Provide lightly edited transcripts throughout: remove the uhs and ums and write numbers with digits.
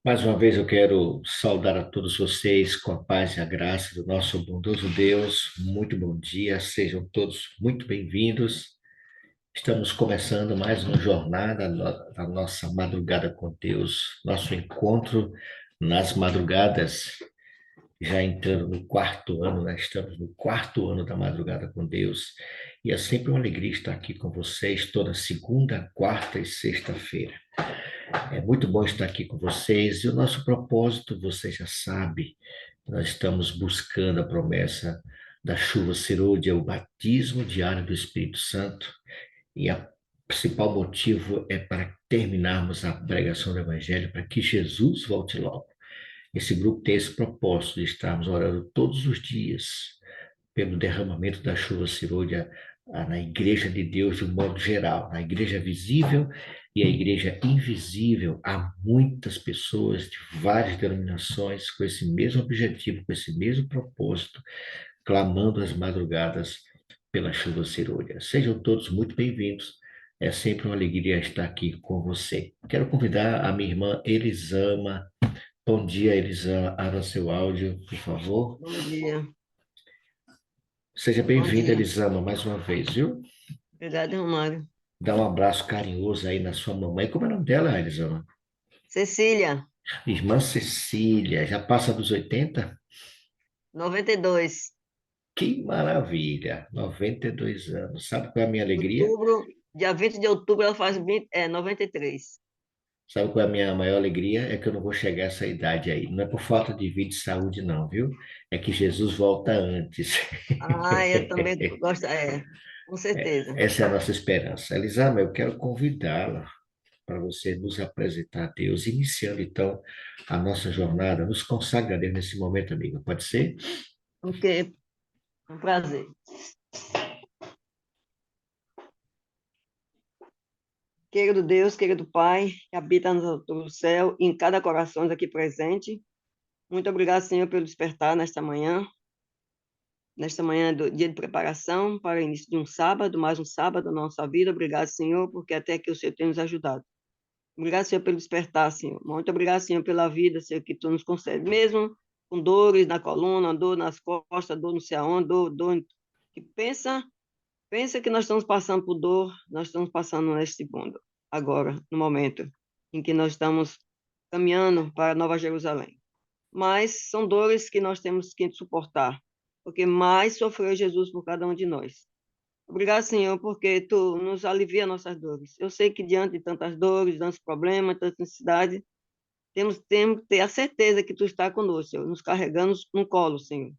Mais uma vez eu quero saudar a todos vocês com a paz e a graça do nosso bondoso Deus. Muito bom dia, sejam todos muito bem-vindos. Estamos começando mais uma jornada da nossa madrugada com Deus, nosso encontro nas madrugadas, já entrando no quarto ano, né? Estamos no quarto ano da madrugada com Deus. E é sempre uma alegria estar aqui com vocês toda segunda, quarta e sexta-feira. É muito bom estar aqui com vocês. E o nosso propósito, você já sabe, nós estamos buscando a promessa da chuva serôdia, o batismo diário do Espírito Santo. E o principal motivo é para terminarmos a pregação do Evangelho, para que Jesus volte logo. Esse grupo tem esse propósito de estarmos orando todos os dias pelo derramamento da chuva serôdia na Igreja de Deus de um modo geral, na Igreja visível e a Igreja invisível. Há muitas pessoas de várias denominações com esse mesmo objetivo, com esse mesmo propósito, clamando às madrugadas pela chuva serôdia. Sejam todos muito bem-vindos. É sempre uma alegria estar aqui com você. Quero convidar a minha irmã Elisama. Bom dia, Elisama. Abra seu áudio, por favor. Bom dia, Seja bom bem-vinda, dia. Elisama, mais uma vez, viu? Obrigada, Romário. Dá um abraço carinhoso aí na sua mamãe. Como é o nome dela, Elisama? Cecília, Irmã Cecília, já passa dos 80. 92. Que maravilha! 92 anos. Sabe qual é a minha alegria? Outubro, dia 20 de outubro, ela faz 93. Sabe qual é a minha maior alegria? É que eu não vou chegar a essa idade aí. Não é por falta de vida e saúde, não, viu? É que Jesus volta antes. Ah, eu também gosto, com certeza. Essa é a nossa esperança. Elisama, eu quero convidá-la para você nos apresentar a Deus, iniciando então a nossa jornada. Nos consagra a Deus nesse momento, amiga. Pode ser? Ok, um prazer. Querido Deus, querido Pai, que habita no alto do céu e em cada coração aqui presente, muito obrigado, Senhor, pelo despertar nesta manhã do dia de preparação para o início de um sábado, mais um sábado da nossa vida. Obrigado, Senhor, porque até aqui o Senhor tem nos ajudado. Obrigado, Senhor, pelo despertar, Senhor. Muito obrigado, Senhor, pela vida, Senhor, que Tu nos concede. Mesmo com dores na coluna, dor nas costas, dor não sei aonde, dor que pensa que nós estamos passando por dor, nós estamos passando neste mundo, agora, no momento em que nós estamos caminhando para Nova Jerusalém. Mas são dores que nós temos que suportar, porque mais sofreu Jesus por cada um de nós. Obrigado, Senhor, porque Tu nos alivia nossas dores. Eu sei que diante de tantas dores, tantos problemas, tantas necessidades, temos que ter a certeza que Tu está conosco, Senhor, nos carregando no colo, Senhor.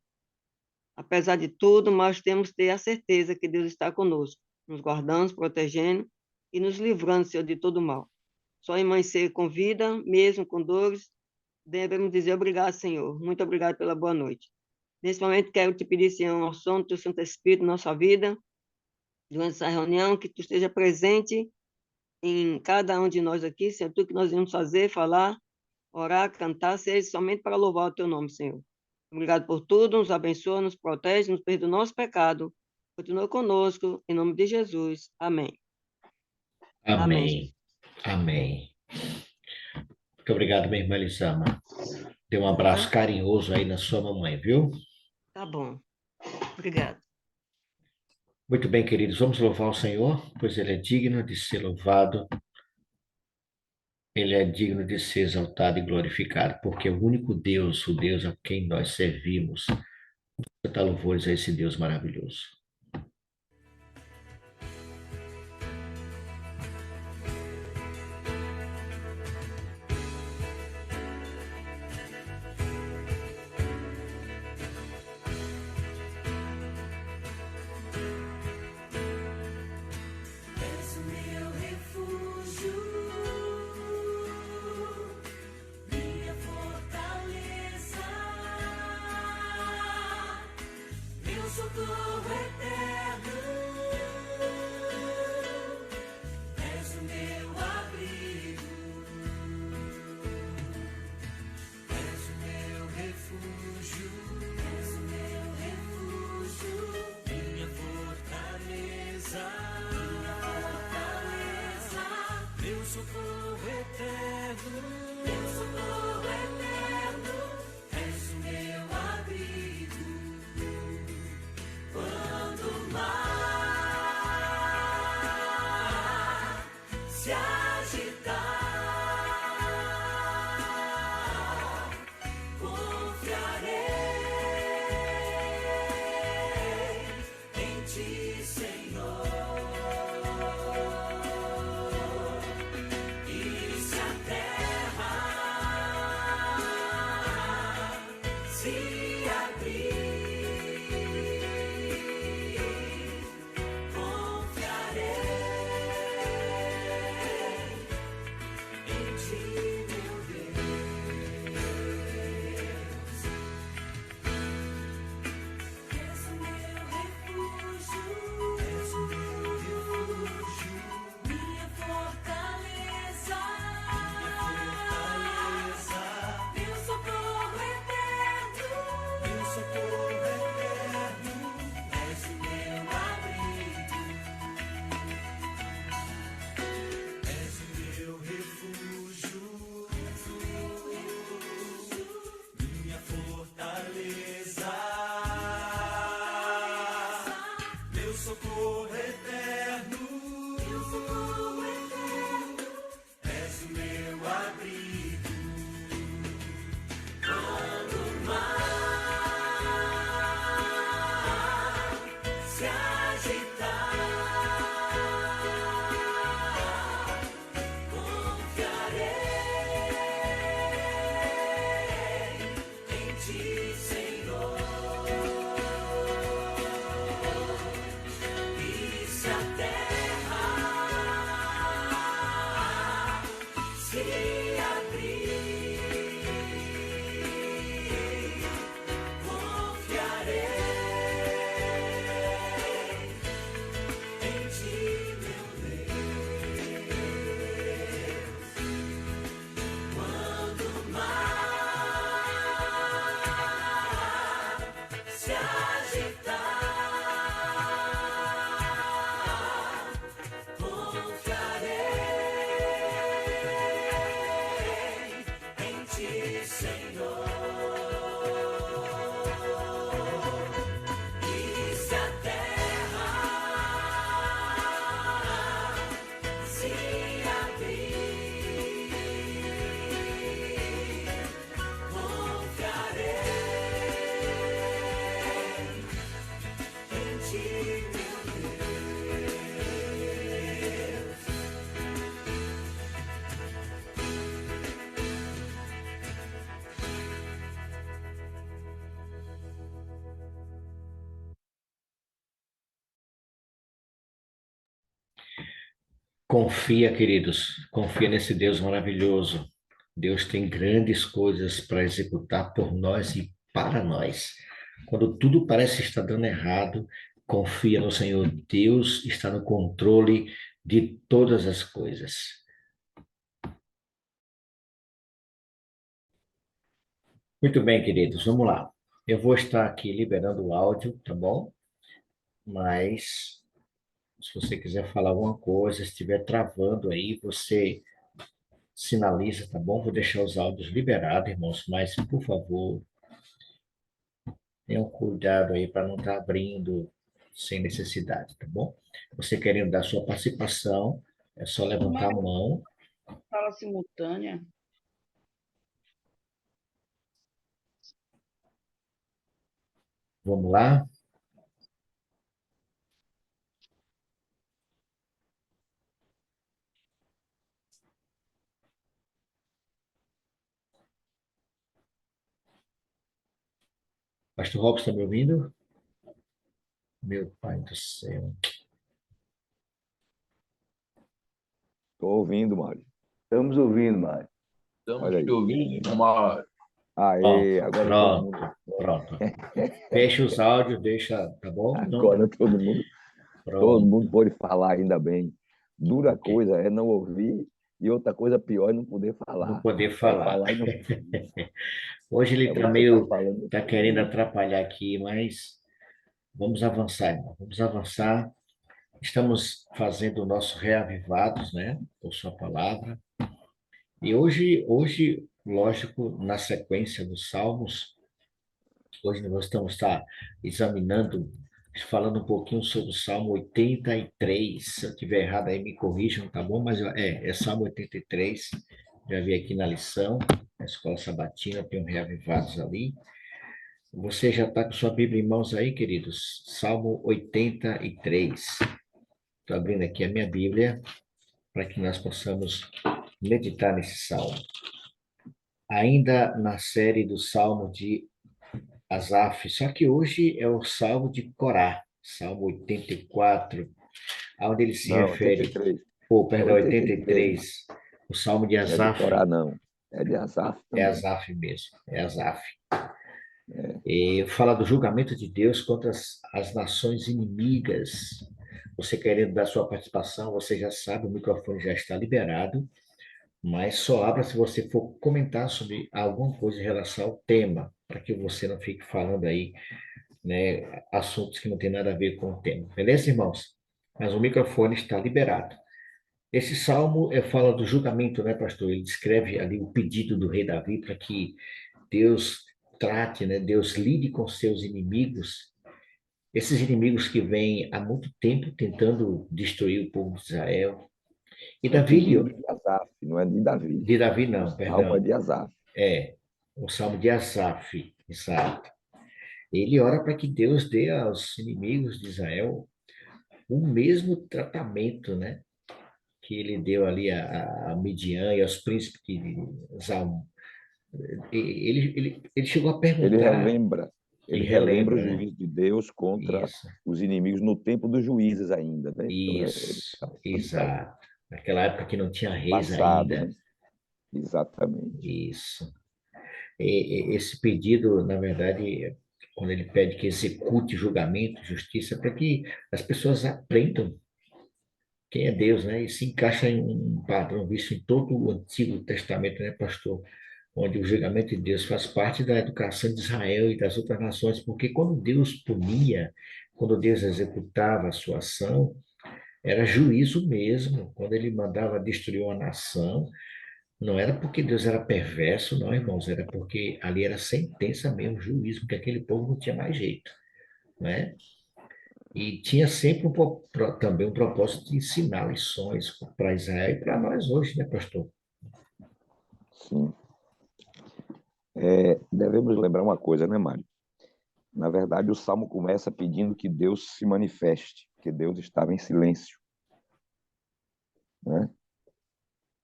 Apesar de tudo, nós temos que ter a certeza que Deus está conosco, nos guardando, protegendo e nos livrando, Senhor, de todo mal. Só em Mãe Ser com vida, mesmo com dores, devemos dizer obrigado, Senhor. Muito obrigado pela boa noite. Nesse momento, quero te pedir, Senhor, ao som do Teu Santo Espírito na nossa vida, durante essa reunião, que Tu esteja presente em cada um de nós aqui, Senhor, tudo que nós vamos fazer, falar, orar, cantar, seja somente para louvar o Teu nome, Senhor. Obrigado por tudo, nos abençoa, nos protege, nos perdoa o nosso pecado. Continua conosco, em nome de Jesus. Amém. Amém, Amém. Jesus. Amém. Muito obrigado, minha irmã Elisama. Dê um abraço Nada? carinhoso aí na sua mamãe, viu? Tá bom. Obrigado. Muito bem, queridos, vamos louvar o Senhor, pois Ele é digno de ser louvado, Ele é digno de ser exaltado e glorificado, porque é o único Deus, o Deus a quem nós servimos. Cantar louvores a esse Deus maravilhoso. És o meu refúgio, minha fortaleza, meu socorro eterno. És o meu abrigo, és o meu refúgio, minha fortaleza, meu socorro eterno. meu socorro eterno, és o meu abrigo. Quando o mar se agitar, confiarei em ti, Senhor. E se a terra se abrir, confiarei em ti, meu Deus. És o meu refúgio, minha fortaleza, meu socorro eterno, és o meu abrigo, és o meu refúgio, minha fortaleza, meu socorro eterno, és o meu abrigo. Quando o mar se agitar, confiarei em ti, Senhor. E se a terra se abrir, confiarei em ti, meu Deus. Quando o mar se agitar, confiarei em ti, Senhor. E se a terra se abrir, confiarei em ti, meu Deus. Confia, queridos, confia nesse Deus maravilhoso. Deus tem grandes coisas para executar por nós e para nós. Quando tudo parece estar dando errado, confia no Senhor. Deus está no controle de todas as coisas. Muito bem, queridos, vamos lá. Eu vou estar aqui liberando o áudio, tá bom? Mas se você quiser falar alguma coisa, se estiver travando aí, você sinaliza, tá bom? Vou deixar os áudios liberados, irmãos, mas, por favor, tenham cuidado aí para não estar abrindo sem necessidade, tá bom? Você querendo dar sua participação, é só levantar a mão. Fala simultânea. Vamos lá? Pastor Robson, está me ouvindo? Meu pai do céu. Estou ouvindo, Mário. Estamos ouvindo, Mário. Olha Estamos aí. te ouvindo, Mário. Aê, agora todo Pronto, mundo. pronto. Fecha os áudios, deixa, tá bom? Não, Agora todo mundo pronto. pode falar, ainda bem. Dura Ok. coisa é não ouvir e outra coisa pior é não poder falar. Não poder É falar. falar e não. Hoje ele É está você meio, falando. está querendo atrapalhar aqui, mas vamos avançar, irmão. Vamos avançar. Estamos fazendo o nosso reavivados, né? Por sua palavra. E hoje, lógico, na sequência dos Salmos, hoje nós estamos examinando, falando um pouquinho sobre o Salmo 83. Se eu estiver errado aí, me corrijam, tá bom? Mas é Salmo 83, já vi aqui na lição, na Escola Sabatina, tem um Reavivados ali. Você já está com sua Bíblia em mãos aí, queridos? Salmo 83. Estou abrindo aqui a minha Bíblia para que nós possamos meditar nesse salmo. Ainda na série do Salmo de Asaf, só que hoje é o Salmo de Corá, Salmo 84, onde ele se Não, refere, 83. É perdão, 83, mano. 83, o Salmo de Não é de Asaf, Corá, não. É de Asaf é também. Asaf mesmo, é Asaf. É. E fala do julgamento de Deus contra as nações inimigas. Você querendo dar sua participação, você já sabe, o microfone já está liberado, mas só abra se você for comentar sobre alguma coisa em relação ao tema, para que você não fique falando aí, né, assuntos que não tem nada a ver com o tema. Beleza, irmãos? Mas o microfone está liberado. Esse salmo fala do julgamento, né, pastor? Ele descreve ali o pedido do rei Davi para que Deus trate, né, Deus lide com seus inimigos, esses inimigos que vêm há muito tempo tentando destruir o povo de Israel. E É um Davi, pedido de Asaf, não é de Davi. de Davi O não, salmo é perdão, de Asaf. o salmo de Asaf, exato. Ele ora para que Deus dê aos inimigos de Israel o mesmo tratamento, né, que ele deu ali a Midian e aos príncipes que Zal- ele chegou a Ele perguntar relembra, e ele relembra o relembra, né? juízo de Deus contra Isso, os inimigos no tempo dos juízes ainda, né? Então, ele isso, está falando exato. Naquela época que não tinha do reis passado, ainda. né? Exatamente. Isso. Esse pedido, na verdade, quando ele pede que execute julgamento, justiça, para que as pessoas aprendam quem é Deus, né? E se encaixa em um padrão visto em todo o Antigo Testamento, né, pastor? Onde o julgamento de Deus faz parte da educação de Israel e das outras nações, porque quando Deus punia, quando Deus executava a sua ação, era juízo mesmo. Quando ele mandava destruir uma nação, não era porque Deus era perverso, não, irmãos, era porque ali era sentença mesmo, juízo, porque aquele povo não tinha mais jeito, né? E tinha sempre também um propósito de ensinar lições para Israel e para nós hoje, né, pastor? Sim. Devemos lembrar uma coisa, né, Mário? Na verdade, o salmo começa pedindo que Deus se manifeste, que Deus estava em silêncio, né?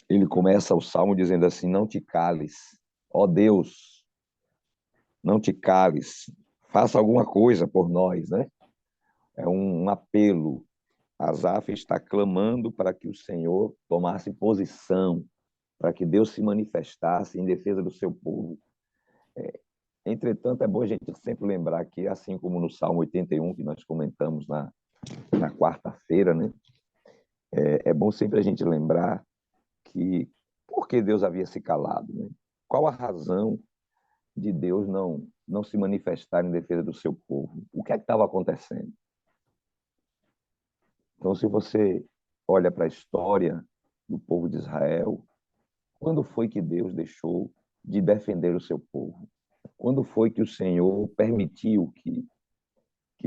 Ele começa o salmo dizendo assim: não te cales, ó Deus, não te cales, faça alguma coisa por nós, né? É um apelo. Asaf está clamando para que o Senhor tomasse posição, para que Deus se manifestasse em defesa do seu povo. Entretanto, é bom a gente sempre lembrar que, assim como no Salmo 81, que nós comentamos na quarta-feira, né? É bom sempre a gente lembrar que por que Deus havia se calado, né? Qual a razão de Deus não se manifestar em defesa do seu povo? O que é que estava acontecendo? Então, se você olha para a história do povo de Israel, quando foi que Deus deixou de defender o seu povo? Quando foi que o Senhor permitiu que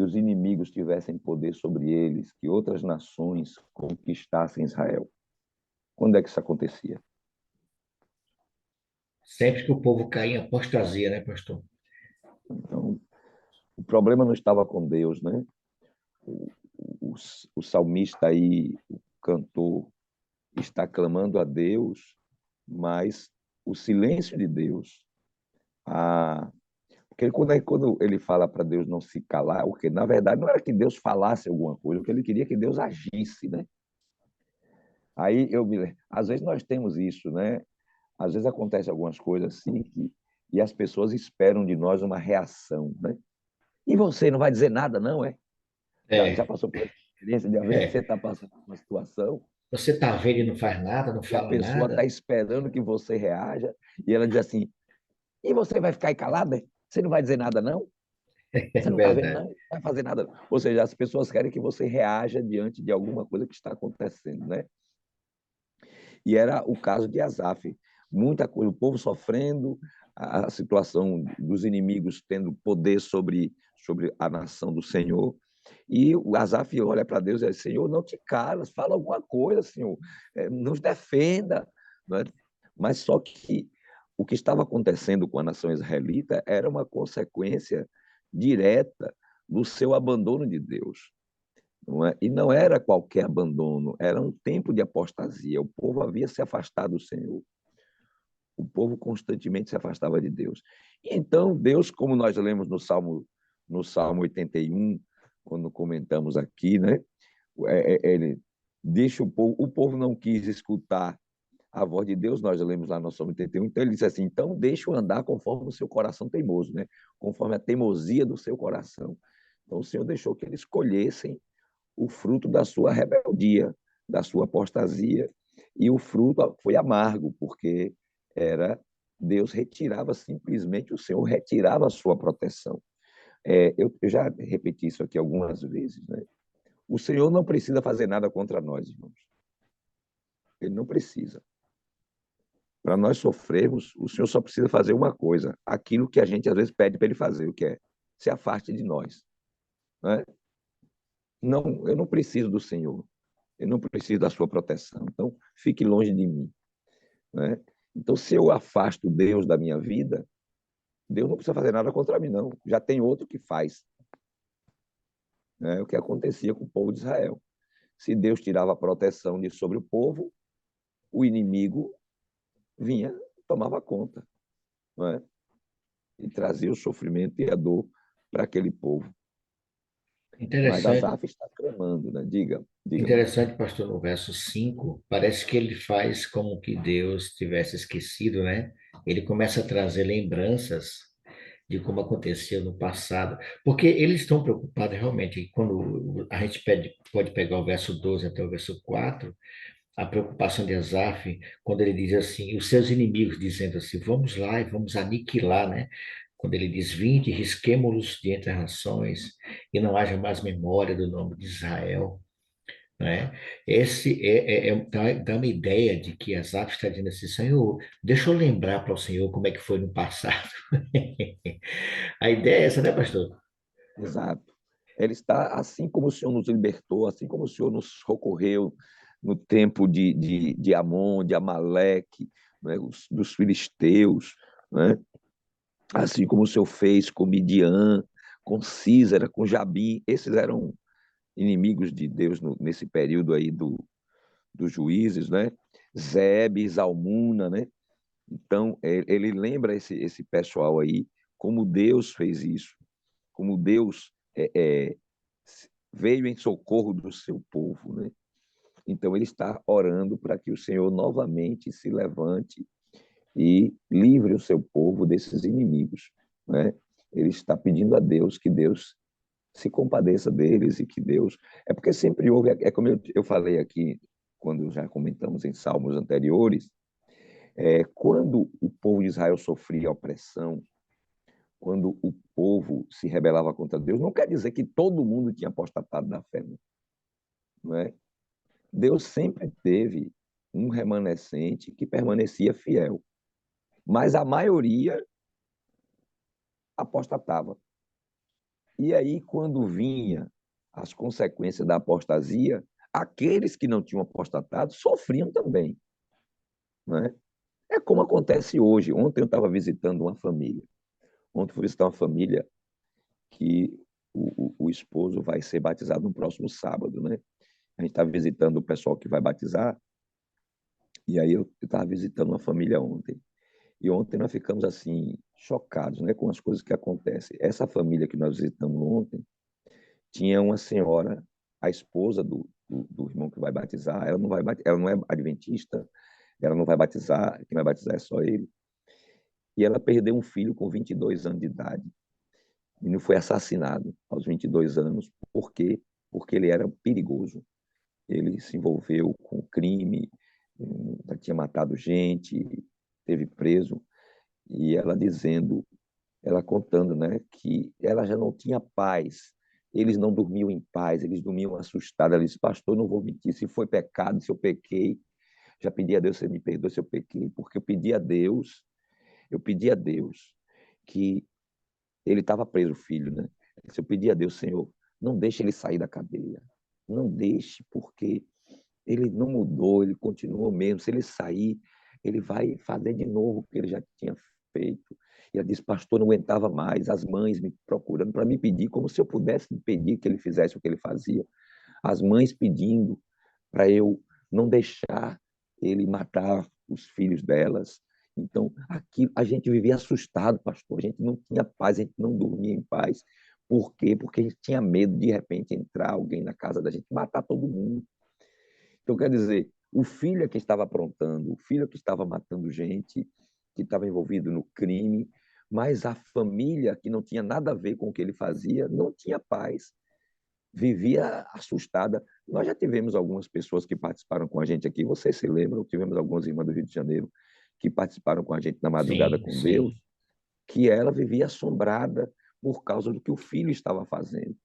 os inimigos tivessem poder sobre eles, que outras nações conquistassem Israel? Quando é que isso acontecia? Sempre que o povo caía em apostasia, né, pastor? Então, o problema não estava com Deus, né? O, o, o salmista aí, o cantor, está clamando a Deus, mas o silêncio de Deus, porque quando ele fala para Deus não se calar, porque na verdade não era que Deus falasse alguma coisa, o que ele queria é que Deus agisse, né? Aí às vezes nós temos isso, né? Às vezes acontece algumas coisas assim e as pessoas esperam de nós uma reação, né? E você não vai dizer nada, não, é? Já É, passou por essa experiência de às vezes você é. está passando por uma situação Você tá vendo e não faz nada, não e a fala pessoa está nada? esperando que você reaja e ela diz assim: e você vai ficar aí calada? Você não vai dizer nada, não? É Você não está vendo, não? verdade. Não vai fazer nada, não. Ou seja, as pessoas querem que você reaja diante de alguma coisa que está acontecendo, né? E era o caso de Asaf. muita coisa, o povo sofrendo, a situação dos inimigos tendo poder sobre a nação do Senhor. E o Asaf olha para Deus e diz: Senhor, não te calas, fala alguma coisa, Senhor, nos defenda. Não é? Mas só que o que estava acontecendo com a nação israelita era uma consequência direta do seu abandono de Deus. Não é? E não era qualquer abandono, era um tempo de apostasia. O povo havia se afastado do Senhor. O povo constantemente se afastava de Deus. E então, Deus, como nós lemos no Salmo 81, quando comentamos aqui, né? Ele deixa o povo não quis escutar a voz de Deus, nós lemos lá no Salmo 81, então ele disse assim: então deixa-o andar conforme o seu coração teimoso, né? Conforme a teimosia do seu coração. Então o Senhor deixou que eles colhessem o fruto da sua rebeldia, da sua apostasia, e o fruto foi amargo, porque era Deus retirava simplesmente, o Senhor retirava a sua proteção. Eu já repeti isso aqui algumas vezes, né? O Senhor não precisa fazer nada contra nós, irmãos. Ele não precisa. Para nós sofrermos, o Senhor só precisa fazer uma coisa, aquilo que a gente às vezes pede para ele fazer, o que é? Se afaste de nós. Né? Não, eu não preciso do Senhor. Eu não preciso da sua proteção. Então, fique longe de mim. Né? Então, se eu afasto Deus da minha vida, Deus não precisa fazer nada contra mim, não. Já tem outro que faz. É o que acontecia com o povo de Israel. Se Deus tirava a proteção de sobre o povo, o inimigo vinha, tomava conta. Não é? E trazia o sofrimento e a dor para aquele povo. Mas Interessante, Asaf está clamando, né? Diga, mano. interessante, pastor, no verso 5 parece que ele faz como que Deus tivesse esquecido, né? Ele começa a trazer lembranças de como aconteceu no passado, porque eles estão preocupados realmente, quando a gente pode pegar o verso 12 até o verso 4, a preocupação de Asaf, quando ele diz assim, os seus inimigos dizendo assim, vamos lá e vamos aniquilar, né? Quando ele diz, vinde, risquemo-los de entre as nações, e não haja mais memória do nome de Israel, né? Esse dá uma ideia de que Asaf está dizendo assim, Senhor, deixa eu lembrar para o Senhor como é que foi no passado. A ideia é essa, né, pastor? Exato. Ele está, assim como o Senhor nos libertou, assim como o Senhor nos socorreu no tempo de Amon, de Amaleque, né, dos filisteus, né? Assim como o Senhor fez com Midian, com Císera, com Jabim, esses eram inimigos de Deus nesse período aí dos juízes, né? Zebe, Zalmuna, né? Então, ele lembra esse pessoal aí, como Deus fez isso, como Deus veio em socorro do seu povo, né? Então, ele está orando para que o Senhor novamente se levante e livre o seu povo desses inimigos, né? Ele está pedindo a Deus que Deus se compadeça deles e que Deus... É porque sempre houve, como eu falei aqui, quando já comentamos em salmos anteriores, quando o povo de Israel sofria opressão, quando o povo se rebelava contra Deus, não quer dizer que todo mundo tinha apostatado da fé, não é? Deus sempre teve um remanescente que permanecia fiel, mas a maioria apostatava. E aí, quando vinha as consequências da apostasia, aqueles que não tinham apostatado sofriam também, não é? É como acontece hoje. Ontem eu estava visitando uma família. Ontem fui visitar uma família que o esposo vai ser batizado no próximo sábado, né? A gente está visitando o pessoal que vai batizar, e aí eu estava visitando uma família ontem. E ontem nós ficamos assim, chocados, né, com as coisas que acontecem. Essa família que nós visitamos ontem tinha uma senhora, a esposa do irmão que vai batizar, ela não é adventista, ela não vai batizar, quem vai batizar é só ele. E ela perdeu um filho com 22 anos de idade. O menino foi assassinado aos 22 anos. Por quê? Porque ele era perigoso. Ele se envolveu com crime, já tinha matado gente, teve preso. E ela contando, né, que ela já não tinha paz. Eles não dormiam em paz, eles dormiam assustados. Ela disse, pastor, não vou mentir, se foi pecado, se eu pequei, Já pedi a Deus, você me perdoe se eu pequei, porque eu pedi a Deus que ele estava preso, o filho, né? Eu pedi a Deus, Senhor, não deixe ele sair da cadeia. Não deixe, porque ele não mudou, ele continua mesmo. Se ele sair, ele vai fazer de novo o que ele já tinha feito. E ela disse, pastor, não aguentava mais. As mães me procurando para me pedir, como se eu pudesse pedir que ele fizesse o que ele fazia. As mães pedindo para eu não deixar ele matar os filhos delas. Então, aqui a gente vivia assustado, pastor. A gente não tinha paz, a gente não dormia em paz. Por quê? Porque a gente tinha medo de repente entrar alguém na casa da gente, matar todo mundo. Então, quer dizer, o filho é que estava aprontando, o filho é que estava matando gente, que estava envolvido no crime, mas a família, que não tinha nada a ver com o que ele fazia, não tinha paz, vivia assustada. Nós já tivemos algumas pessoas que participaram com a gente aqui, vocês se lembram, tivemos algumas irmãs do Rio de Janeiro que participaram com a gente na madrugada Sim, com Deus, sim. que ela vivia assombrada por causa do que o filho estava fazendo.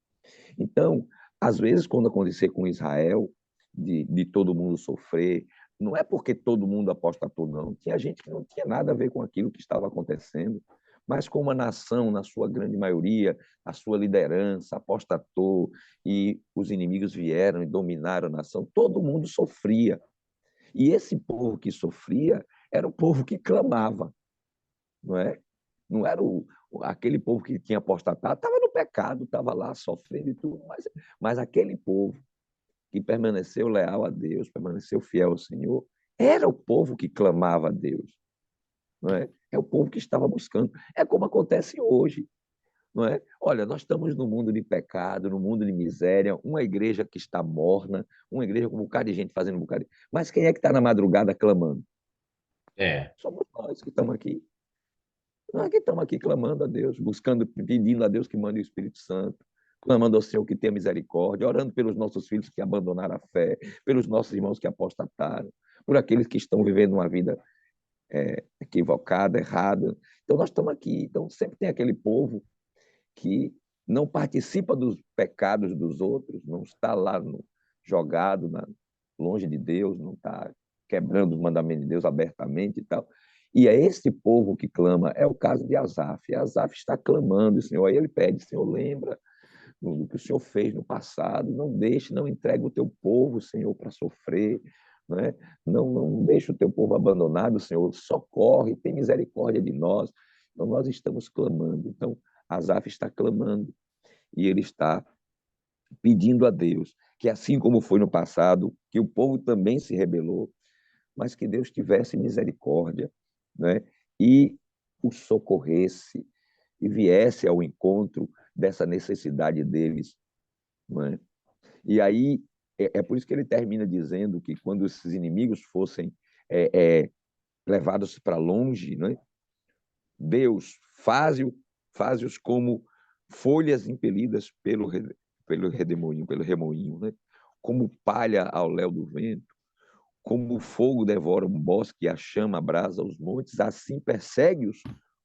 Então, às vezes, quando acontecer com Israel, de todo mundo sofrer, não é porque todo mundo apostatou, não. Tinha gente que não tinha nada a ver com aquilo que estava acontecendo, mas como a nação, na sua grande maioria, a sua liderança apostatou e os inimigos vieram e dominaram a nação, todo mundo sofria. E esse povo que sofria era o povo que clamava, não é? Não era aquele povo que tinha apostatado, estava no pecado, estava lá sofrendo e tudo, mas aquele povo que permaneceu leal a Deus, permaneceu fiel ao Senhor, era o povo que clamava a Deus, não é? É o povo que estava buscando. É como acontece hoje, não é? Olha, nós estamos no mundo de pecado, no mundo de miséria, uma igreja que está morna, uma igreja com um bocado de gente fazendo um bocado de... Mas quem é que está na madrugada clamando? É, Somos nós que estamos aqui. Nós que estamos aqui clamando a Deus, buscando, pedindo a Deus que mande o Espírito Santo, clamando ao Senhor que tenha misericórdia, orando pelos nossos filhos que abandonaram a fé, pelos nossos irmãos que apostataram, por aqueles que estão vivendo uma vida equivocada, errada. Então, nós estamos aqui. Então, sempre tem aquele povo que não participa dos pecados dos outros, não está lá jogado longe de Deus, não está quebrando os mandamentos de Deus abertamente e tal. E é esse povo que clama, é o caso de Asaf. Asaf está clamando, Senhor, aí ele pede, Senhor, lembra do que o Senhor fez no passado, não deixe, não entregue o teu povo, Senhor, para sofrer, não é? Não deixe o teu povo abandonado, Senhor, socorre, tem misericórdia de nós. Então, nós estamos clamando. Então, Asaf está clamando e ele está pedindo a Deus que, assim como foi no passado, que o povo também se rebelou, mas que Deus tivesse misericórdia, né? E o socorresse e viesse ao encontro dessa necessidade deles, né? E aí é por isso que ele termina dizendo que quando esses inimigos fossem levados para longe, né? Deus faz-os como folhas impelidas pelo redemoinho, pelo remoinho, né? Como palha ao léu do vento, como o fogo devora um bosque e a chama abrasa os montes, assim persegue-os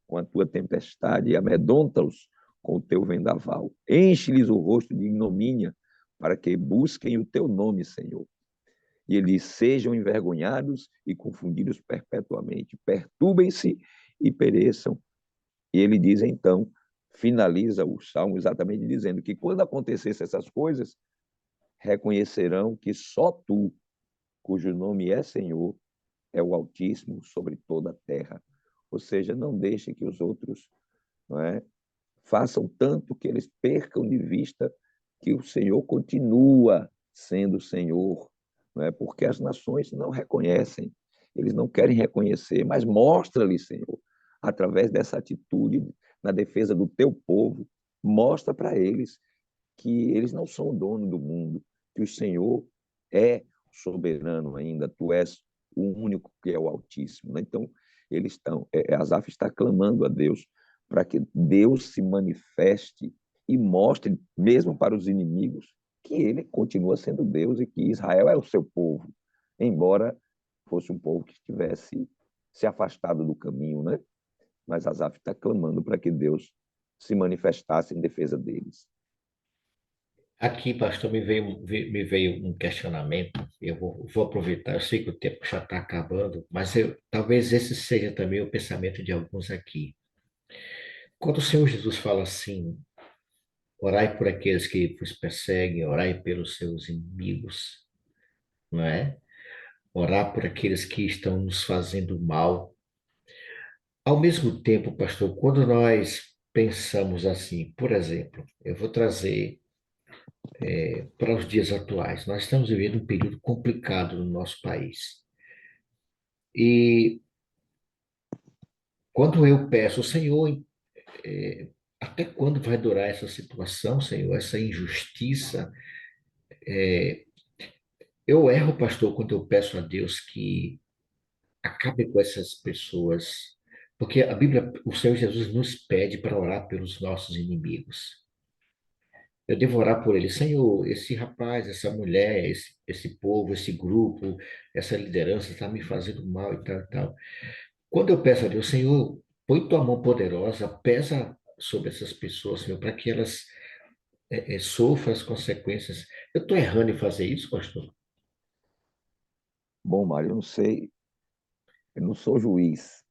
com a tua tempestade e amedronta-os com o teu vendaval. Enche-lhes o rosto de ignomínia para que busquem o teu nome, Senhor. E eles sejam envergonhados e confundidos perpetuamente. Perturbem-se e pereçam. E ele diz então, finaliza o salmo exatamente dizendo que quando acontecessem essas coisas, reconhecerão que só tu, cujo nome é Senhor, é o Altíssimo sobre toda a terra. Ou seja, não deixe que os outros, não é, façam tanto que eles percam de vista que o Senhor continua sendo Senhor, não é? Porque as nações não reconhecem, eles não querem reconhecer, mas mostra-lhe, Senhor, através dessa atitude na defesa do teu povo, mostra para eles que eles não são o dono do mundo, que o Senhor é soberano ainda, tu és o único que é o Altíssimo, né? Então, eles estão, Asaf está clamando a Deus para que Deus se manifeste e mostre, mesmo para os inimigos, que ele continua sendo Deus e que Israel é o seu povo, embora fosse um povo que estivesse se afastado do caminho, né? Mas Asaf está clamando para que Deus se manifestasse em defesa deles. Aqui, pastor, me veio um questionamento. Vou aproveitar, eu sei que o tempo já está acabando, mas talvez esse seja também o pensamento de alguns aqui. Quando o Senhor Jesus fala assim, orai por aqueles que vos perseguem, orai pelos seus inimigos, não é? Orar por aqueles que estão nos fazendo mal. Ao mesmo tempo, pastor, quando nós pensamos assim, por exemplo, eu vou trazer para os dias atuais, nós estamos vivendo um período complicado no nosso país. E quando eu peço, Senhor, eh, até quando vai durar essa situação, Senhor, essa injustiça? Eu erro, pastor, quando eu peço a Deus que acabe com essas pessoas, porque a Bíblia, o Senhor Jesus nos pede para orar pelos nossos inimigos. Eu devo orar por ele, Senhor, esse rapaz, essa mulher, esse povo, esse grupo, essa liderança está me fazendo mal e tal, e tal. Quando eu peço a Deus, Senhor, põe tua mão poderosa, pesa sobre essas pessoas, Senhor, para que elas sofram as consequências. Eu estou errando em fazer isso, pastor? Bom, Mário, eu não sei, eu não sou juiz,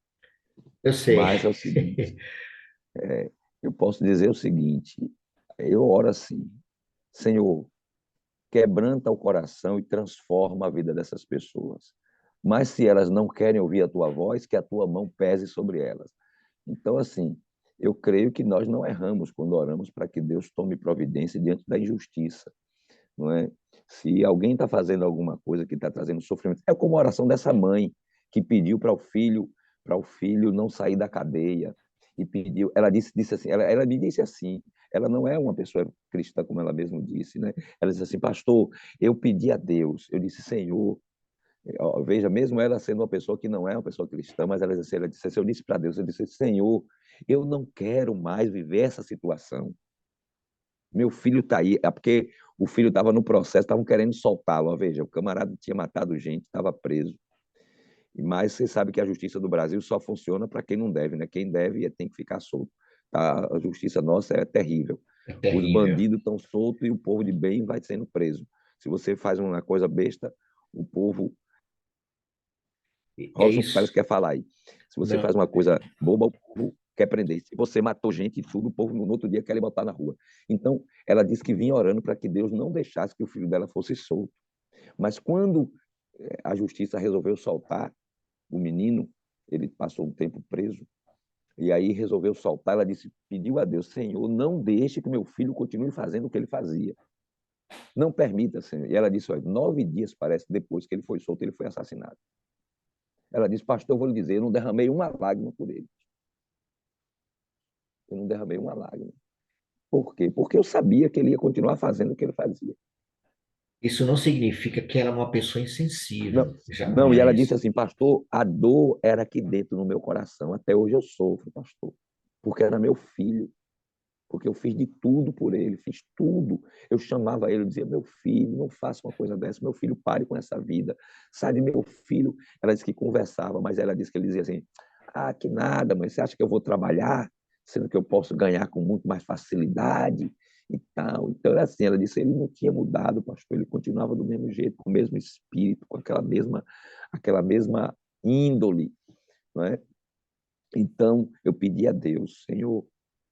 Eu sei. mas é o seguinte, eu posso dizer o seguinte, eu oro assim, Senhor, quebranta o coração e transforma a vida dessas pessoas. Mas se elas não querem ouvir a tua voz, que a tua mão pese sobre elas. Então, assim, eu creio que nós não erramos quando oramos para que Deus tome providência diante da injustiça, não é? Se alguém está fazendo alguma coisa que está trazendo sofrimento, é como a oração dessa mãe que pediu para o filho não sair da cadeia e pediu, ela disse assim, ela me disse assim, ela não é uma pessoa cristã como ela mesma disse, né? Ela disse assim, pastor, eu pedi a Deus, eu disse, Senhor, ó, veja, mesmo ela sendo uma pessoa que não é uma pessoa cristã, mas ela disse assim, eu disse para Deus, eu disse, Senhor, eu não quero mais viver essa situação. Meu filho está aí, é porque o filho estava no processo, estavam querendo soltá-lo. Veja, o camarada tinha matado gente, estava preso. Mas você sabe que a justiça do Brasil só funciona para quem não deve, né? Quem deve tem que ficar solto. Tá? A justiça nossa é terrível. É Os terrível. bandidos estão soltos e o povo de bem vai sendo preso. Se você faz uma coisa besta, o povo. É Robson isso. parece que quer falar aí. Se você faz Não, uma coisa boba, o povo quer prender. Se você matou gente e tudo, o povo no outro dia quer lhe botar na rua. Então, ela disse que vinha orando para que Deus não deixasse que o filho dela fosse solto. Mas quando a justiça resolveu soltar o menino, ele passou um tempo preso, e aí resolveu soltar, ela disse, pediu a Deus, Senhor, não deixe que meu filho continue fazendo o que ele fazia. Não permita, Senhor. E ela disse, olha, 9 dias, parece, depois que ele foi solto, ele foi assassinado. Ela disse, pastor, eu vou lhe dizer, eu não derramei uma lágrima por ele. Eu não derramei uma lágrima. Por quê? Porque eu sabia que ele ia continuar fazendo o que ele fazia. isso não significa que ela é uma pessoa Não, insensível, não, e ela disse jamais. assim, pastor, a dor era aqui dentro no meu coração. Até hoje eu sofro, pastor, porque era meu filho, porque eu fiz de tudo por ele, fiz tudo. Eu chamava ele, eu dizia, meu filho, não faça uma coisa dessa, meu filho, pare com essa vida, sai de meu filho. Ela disse que conversava, mas ela disse que ele dizia assim, ah, que nada, mas você acha que eu vou trabalhar, sendo que eu posso ganhar com muito mais facilidade e tal. Então, era assim, ela disse, ele não tinha mudado, pastor, ele continuava do mesmo jeito, com o mesmo espírito, com aquela mesma índole, não é? Então, eu pedi a Deus, Senhor,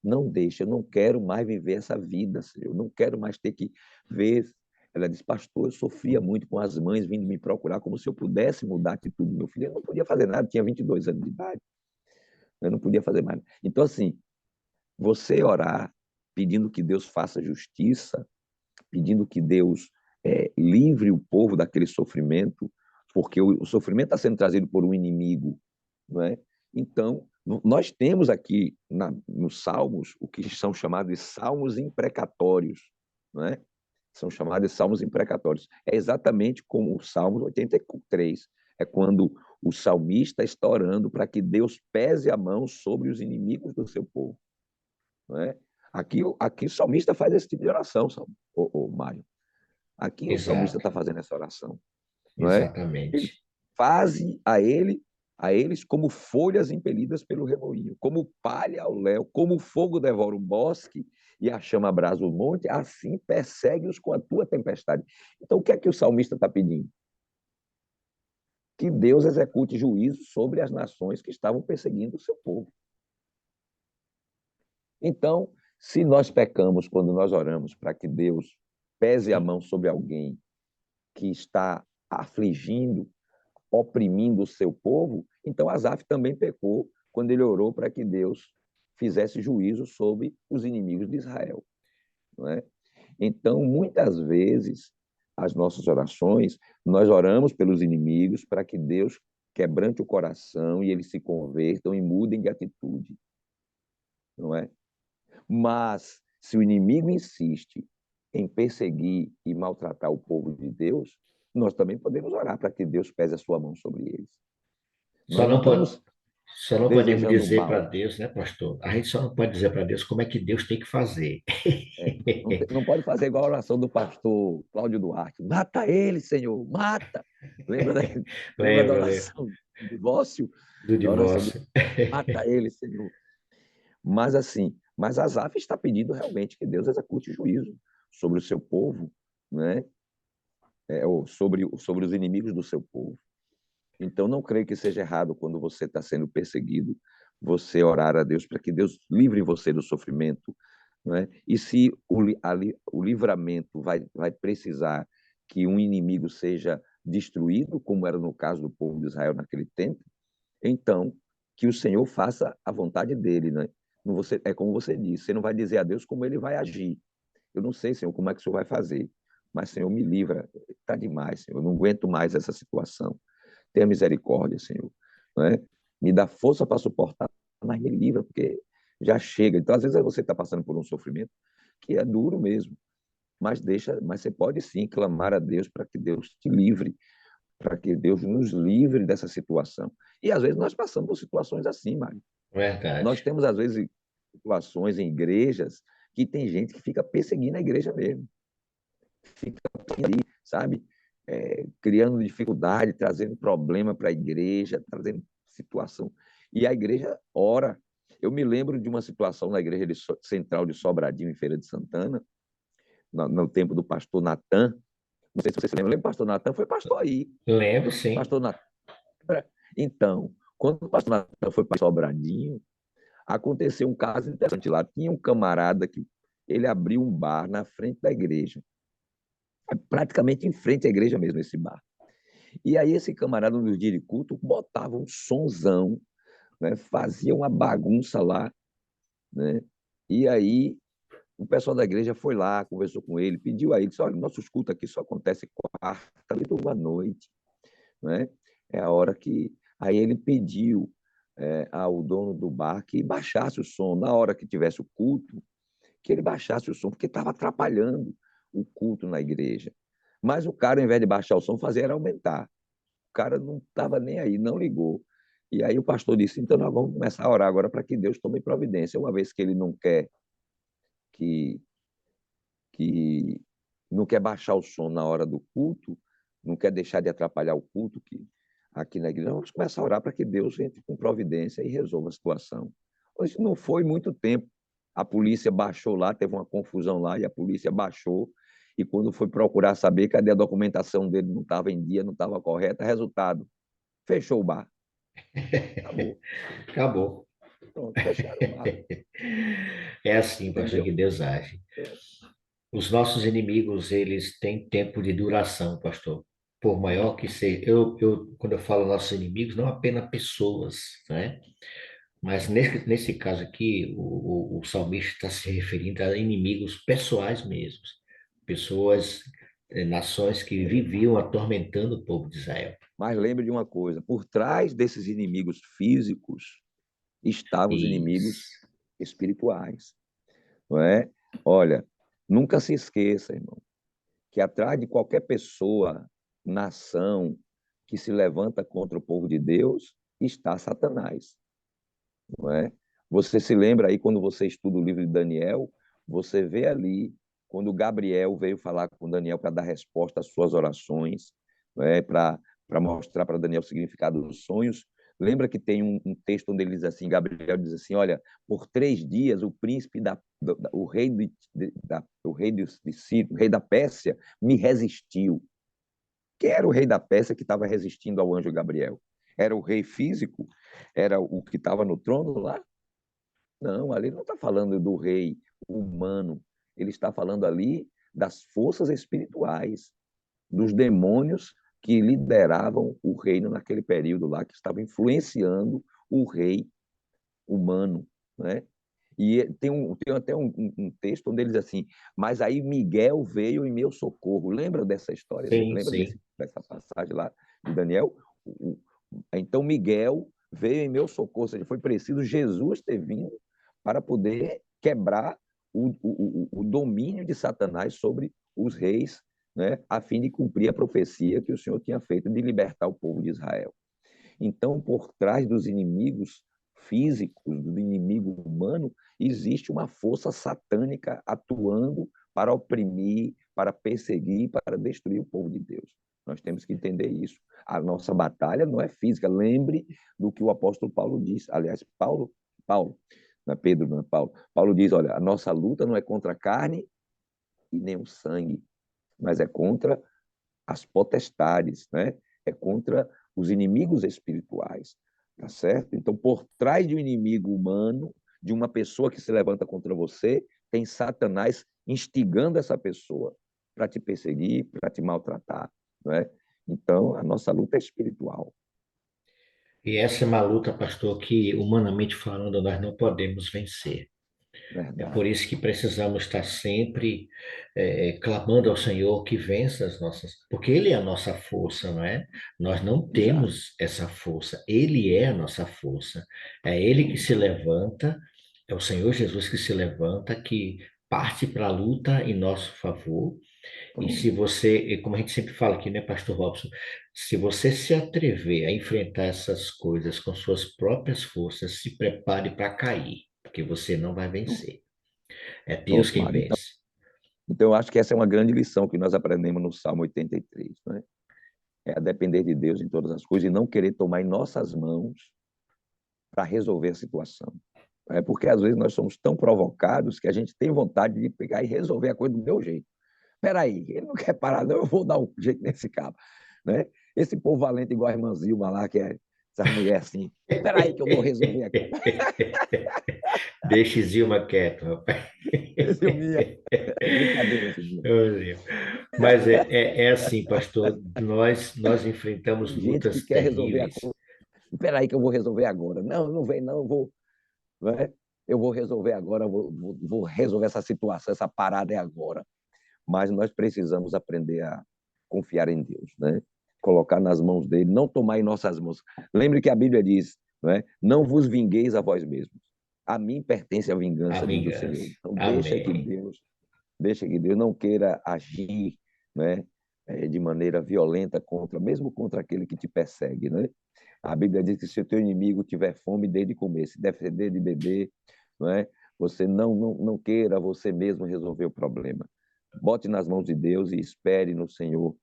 não deixe, eu não quero mais viver essa vida, Senhor, eu não quero mais ter que ver. Ela disse, pastor, eu sofria muito com as mães vindo me procurar, como se eu pudesse mudar a atitude do meu filho. Eu não podia fazer nada, tinha 22 anos de idade, eu não podia fazer mais. Então, assim, você orar pedindo que Deus faça justiça, pedindo que Deus livre o povo daquele sofrimento, porque o sofrimento está sendo trazido por um inimigo, não é? Então, nós temos aqui nos Salmos o que são chamados de salmos imprecatórios, não é? São chamados de salmos imprecatórios. É exatamente como o Salmo 83, é quando o salmista está orando para que Deus pese a mão sobre os inimigos do seu povo, não é? Aqui o salmista faz esse tipo de oração, Mário. Aqui o salmista Exato, está fazendo essa oração, não é? Ele exatamente. faze a eles como folhas impelidas pelo remoinho, como palha ao léu, como fogo devora o bosque e a chama abrasa o monte, assim persegue-os com a tua tempestade. Então, o que é que o salmista está pedindo? Que Deus execute juízo sobre as nações que estavam perseguindo o seu povo. Então, se nós pecamos quando nós oramos para que Deus pese a mão sobre alguém que está afligindo, oprimindo o seu povo, então Asaf também pecou quando ele orou para que Deus fizesse juízo sobre os inimigos de Israel. Não é? Então, muitas vezes, as nossas orações, nós oramos pelos inimigos para que Deus quebrante o coração e eles se convertam e mudem de atitude. Não é? Mas, se o inimigo insiste em perseguir e maltratar o povo de Deus, nós também podemos orar para que Deus pese a sua mão sobre eles. Só Nós não não pode, estamos só não podemos desejando dizer para mal. Deus, né, pastor? A gente só não pode dizer para Deus como é que Deus tem que fazer. Não pode fazer igual a oração do pastor Cláudio Duarte. Mata ele, Senhor, mata. Lembra, lembra da Lembra, lembra oração do divórcio? do Da oração do divórcio. mata ele, Senhor. Mas assim, mas Asaf está pedindo realmente que Deus execute juízo sobre o seu povo, né? Ou sobre os inimigos do seu povo. Então, não creio que seja errado quando você está sendo perseguido, você orar a Deus para que Deus livre você do sofrimento, né? E se o livramento vai precisar que um inimigo seja destruído, como era no caso do povo de Israel naquele tempo, então que o Senhor faça a vontade dele, né? Você, é como você disse, você não vai dizer a Deus como ele vai agir. Eu não sei, Senhor, como é que o Senhor vai fazer, mas, Senhor, me livra. Está demais, Senhor, eu não aguento mais essa situação. Tenha misericórdia, Senhor. Não é? Me dá força para suportar, mas me livra, porque já chega. Então, às vezes, você está passando por um sofrimento que é duro mesmo, mas você pode sim clamar a Deus para que Deus te livre, para que Deus nos livre dessa situação. E às vezes nós passamos por situações assim, Mário. Nós Verdade. temos, às vezes, situações em igrejas que tem gente que fica perseguindo a igreja mesmo. Fica ali, sabe? Criando dificuldade, trazendo problema para a igreja, trazendo situação. E a igreja ora. Eu me lembro de uma situação na igreja central de Sobradinho, em Feira de Santana, no tempo do pastor Natan. Não sei se você se lembra. Lembra, pastor Natan foi pastor aí. Lembro, sim. Pastor Natan. Então, quando o pastor Natan foi para Sobradinho, aconteceu um caso interessante lá. Tinha um camarada que ele abriu um bar na frente da igreja. Praticamente em frente à igreja mesmo, esse bar. E aí esse camarada no dia de culto botava um sonzão, né? Fazia uma bagunça lá, né? E aí o pessoal da igreja foi lá, conversou com ele, pediu a ele, disse, olha, nossos cultos aqui só acontece quarta, à noite, né? É a hora que... Aí ele pediu ao dono do bar que baixasse o som na hora que tivesse o culto, que ele baixasse o som, porque estava atrapalhando o culto na igreja. Mas o cara, ao invés de baixar o som, fazia era aumentar. O cara não estava nem aí, não ligou. E aí o pastor disse, então nós vamos começar a orar agora para que Deus tome providência. Uma vez que ele não quer que, que não quer baixar o som na hora do culto, não quer deixar de atrapalhar o culto que aqui na igreja, vamos começar a orar para que Deus entre com providência e resolva a situação. Isso não foi muito tempo. A polícia baixou lá, teve uma confusão lá, e a polícia baixou, e quando foi procurar saber cadê a documentação dele, não estava em dia, não estava correta, resultado, fechou o bar. Acabou. Acabou. Pronto, fecharam o bar. É assim, pastor, Entendeu? que Deus age. Os nossos inimigos, eles têm tempo de duração, pastor. Por maior que seja. Quando eu falo nossos inimigos, não apenas pessoas, né? Mas nesse caso aqui, o salmista está se referindo a inimigos pessoais mesmos. Pessoas, nações que viviam atormentando o povo de Israel. Mas lembre de uma coisa, por trás desses inimigos físicos estavam os inimigos Isso. espirituais, não é? Olha, nunca se esqueça, irmão, que atrás de qualquer pessoa, nação que se levanta contra o povo de Deus, está Satanás, não é? Você se lembra aí, quando você estuda o livro de Daniel, você vê ali, quando Gabriel veio falar com Daniel para dar resposta às suas orações, não é? Para mostrar para Daniel o significado dos sonhos. Lembra que tem um texto onde ele diz assim, Gabriel diz assim, olha, por 3 dias o príncipe o rei de Sírio, o rei da Pérsia, me resistiu. Quem era o rei da Pérsia que estava resistindo ao anjo Gabriel? Era o rei físico? Era o que estava no trono lá? Não, ali não está falando do rei humano. Ele está falando ali das forças espirituais, dos demônios que lideravam o reino naquele período lá, que estavam influenciando o rei humano, né? E tem até um texto onde ele diz assim, mas aí Miguel veio em meu socorro. Lembra dessa história? Sim, Lembra sim. dessa passagem lá de Daniel? Então Miguel veio em meu socorro, ou seja, foi preciso Jesus ter vindo para poder quebrar o domínio de Satanás sobre os reis, né, a fim de cumprir a profecia que o Senhor tinha feito de libertar o povo de Israel. Então, por trás dos inimigos físicos, do inimigo humano, existe uma força satânica atuando para oprimir, para perseguir, para destruir o povo de Deus. Nós temos que entender isso. A nossa batalha não é física. Lembre do que o apóstolo Paulo diz. Aliás, Paulo, não é Pedro, não é Paulo. Paulo diz, olha, a nossa luta não é contra a carne e nem o sangue, mas é contra as potestades, né? É contra os inimigos espirituais, tá certo? Então, por trás de um inimigo humano, de uma pessoa que se levanta contra você, tem Satanás instigando essa pessoa para te perseguir, para te maltratar, não é? Então, a nossa luta é espiritual, E essa é uma luta, pastor, que humanamente falando nós não podemos vencer. É por verdade. isso que precisamos estar sempre clamando ao Senhor que vença as nossas, porque Ele é a nossa força, não é? Nós não Exato. temos essa força, Ele é a nossa força. É Ele que se levanta, é o Senhor Jesus que se levanta, que parte para a luta em nosso favor. E se Pronto. você, e como a gente sempre fala aqui, né, Pastor Robson, se você se atrever a enfrentar essas coisas com suas próprias forças, se prepare para cair, porque você não vai vencer. É Deus Pronto, quem Mário. vence. Então, eu acho que essa é uma grande lição que nós aprendemos no Salmo 83, né? É a depender de Deus em todas as coisas e não querer tomar em nossas mãos para resolver a situação. É porque às vezes nós somos tão provocados que a gente tem vontade de pegar e resolver a coisa do meu jeito. Espera aí, ele não quer parar, não, eu vou dar um jeito nesse cabo. Né? Esse povo valente igual a irmã Zilma lá, que é essas mulheres assim, espera aí que eu vou resolver aqui. Deixe Zilma quieto, rapaz. Zilminha, é brincadeira, Zilminha. Ô, Zilma. Mas é assim, pastor, nós enfrentamos Tem gente que lutas quer resolver a terríveis. coisa. Espera aí que eu vou resolver agora. Não, não vem não, eu vou, né? Eu vou resolver agora, vou resolver essa situação, essa parada é agora. Mas nós precisamos aprender a confiar em Deus, né? Colocar nas mãos dele, não tomar em nossas mãos. Lembre que a Bíblia diz, não é? Não vos vingueis a vós mesmos. A mim pertence a A vingança, diz o Senhor. vingança. Então Amém. deixa que Deus não queira agir, né? De maneira violenta contra, mesmo contra aquele que te persegue, né? A Bíblia diz que se o teu inimigo tiver fome, dê de comer, se der de beber, não é? Você não queira você mesmo resolver o problema. Bote nas mãos de Deus e espere no Senhor.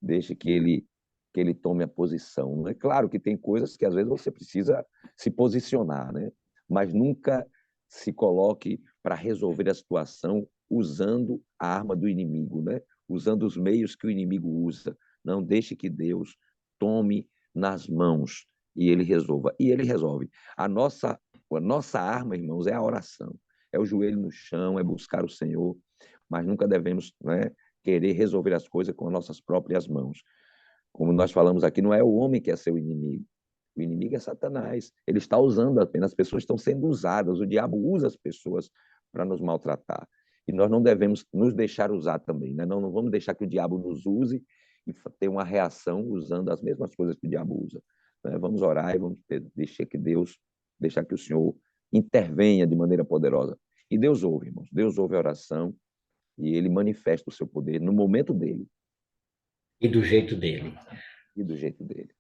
Deixe que ele tome a posição. É claro que tem coisas que às vezes você precisa se posicionar, né? Mas nunca se coloque para resolver a situação usando a arma do inimigo, né? Usando os meios que o inimigo usa. Não deixe que Deus tome nas mãos e ele resolva. E ele resolve. A nossa arma, irmãos, é a oração. É o joelho no chão, é buscar o Senhor, mas nunca devemos, né, querer resolver as coisas com as nossas próprias mãos. Como nós falamos aqui, não é o homem que é seu inimigo. O inimigo é Satanás. Ele está usando apenas, as pessoas estão sendo usadas. O diabo usa as pessoas para nos maltratar. E nós não devemos nos deixar usar também. Né? Não vamos deixar que o diabo nos use e ter uma reação usando as mesmas coisas que o diabo usa. Né? Vamos orar e vamos deixar que o Senhor intervenha de maneira poderosa. E Deus ouve, irmãos. Deus ouve a oração e ele manifesta o seu poder no momento dele E do jeito dele. e do jeito dele.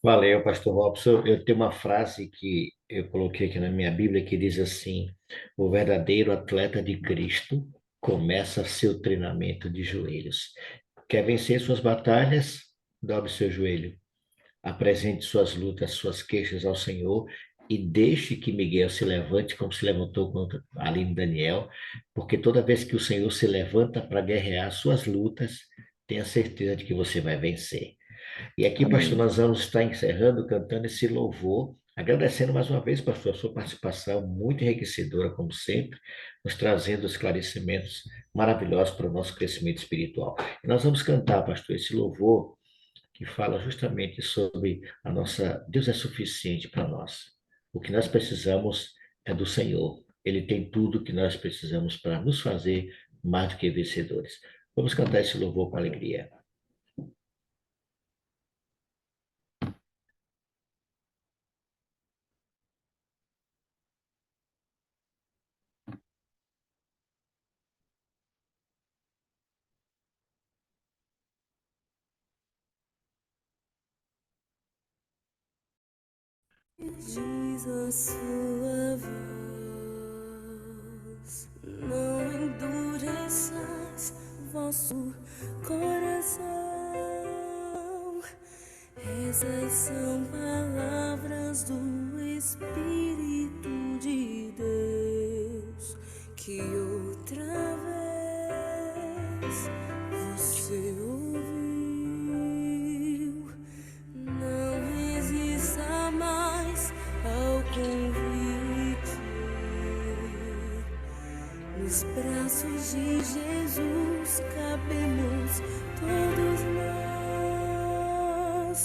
Valeu, pastor Robson. Eu tenho uma frase que eu coloquei aqui na minha Bíblia que diz assim: o verdadeiro atleta de Cristo começa seu treinamento de joelhos. Quer vencer suas batalhas? Dobre seu joelho. Apresente suas lutas, suas queixas ao Senhor e deixe que Miguel se levante como se levantou ali em Daniel, porque toda vez que o Senhor se levanta para guerrear suas lutas, tenha certeza de que você vai vencer. E aqui, pastor, Amém. nós vamos estar encerrando, cantando esse louvor, agradecendo mais uma vez, pastor, a sua participação muito enriquecedora, como sempre, nos trazendo esclarecimentos maravilhosos para o nosso crescimento espiritual. E nós vamos cantar, pastor, esse louvor que fala justamente sobre a nossa Deus é suficiente para nós. O que nós precisamos é do Senhor. Ele tem tudo que nós precisamos para nos fazer mais do que vencedores. Vamos cantar esse louvor com alegria. Diz a sua voz, não endureçais vosso coração. Essas são palavras do Espírito de Deus que outra vez você ouviu. Não resista mais ao convite. Nos braços de Jesus cabemos todos nós.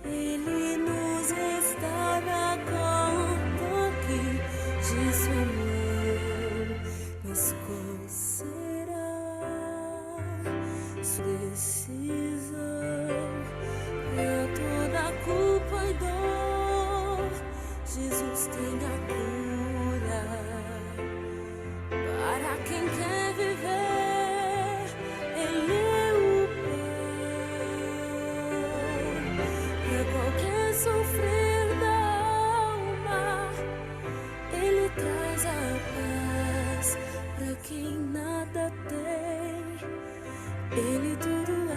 Ele nos restaura com o toque de sua mão. Mas qual será sua decisão? Pra toda culpa e dor, Jesus tem a cura. Para quem quer viver, Ele é o pão. Pra qualquer sofrer da alma, Ele traz a paz. Pra quem nada tem, Ele tudo é.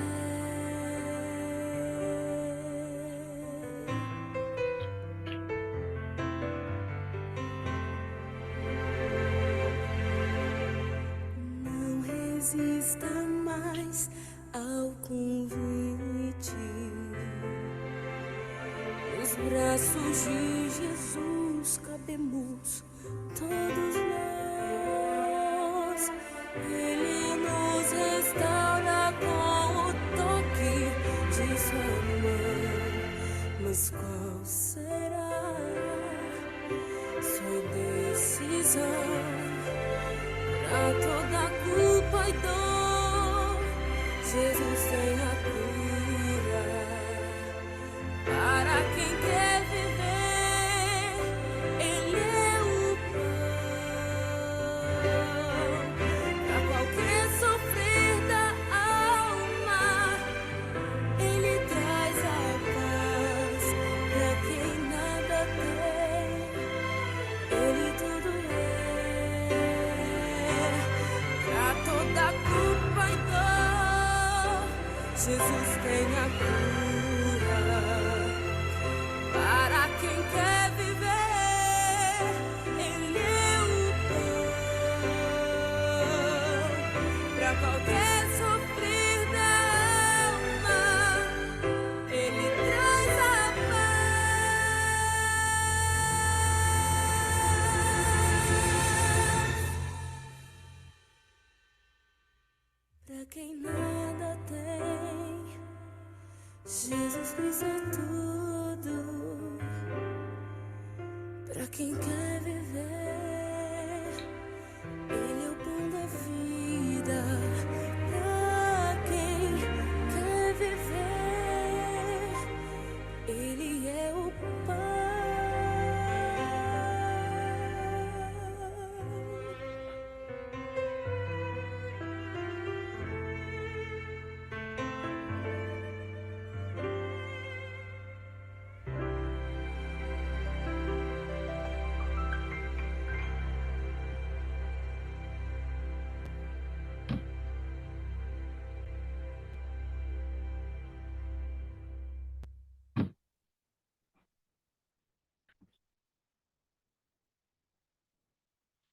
Não resista mais ao convite. Nos braços de Jesus cabemos todos nós. Ele nos restaura com o toque de sua mão. Mas qual será sua decisão? Pra toda culpa e dor, Jesus tem a cura. Para quem quer viver, Ele é o pão. Pra qualquer sofrer da alma, Ele traz a paz. Pra quem nada tem, Ele tudo é. Pra toda culpa e dor, Jesus tem a cura. Para quem quer viver, Ele é o pão. Pra qualquer sofrer da alma, Ele traz a paz. Pra quem nada tem, Jesus fez tudo. Pra quem quer viver, Ele é o pão da vida. Pra quem quer viver, Ele é o pão.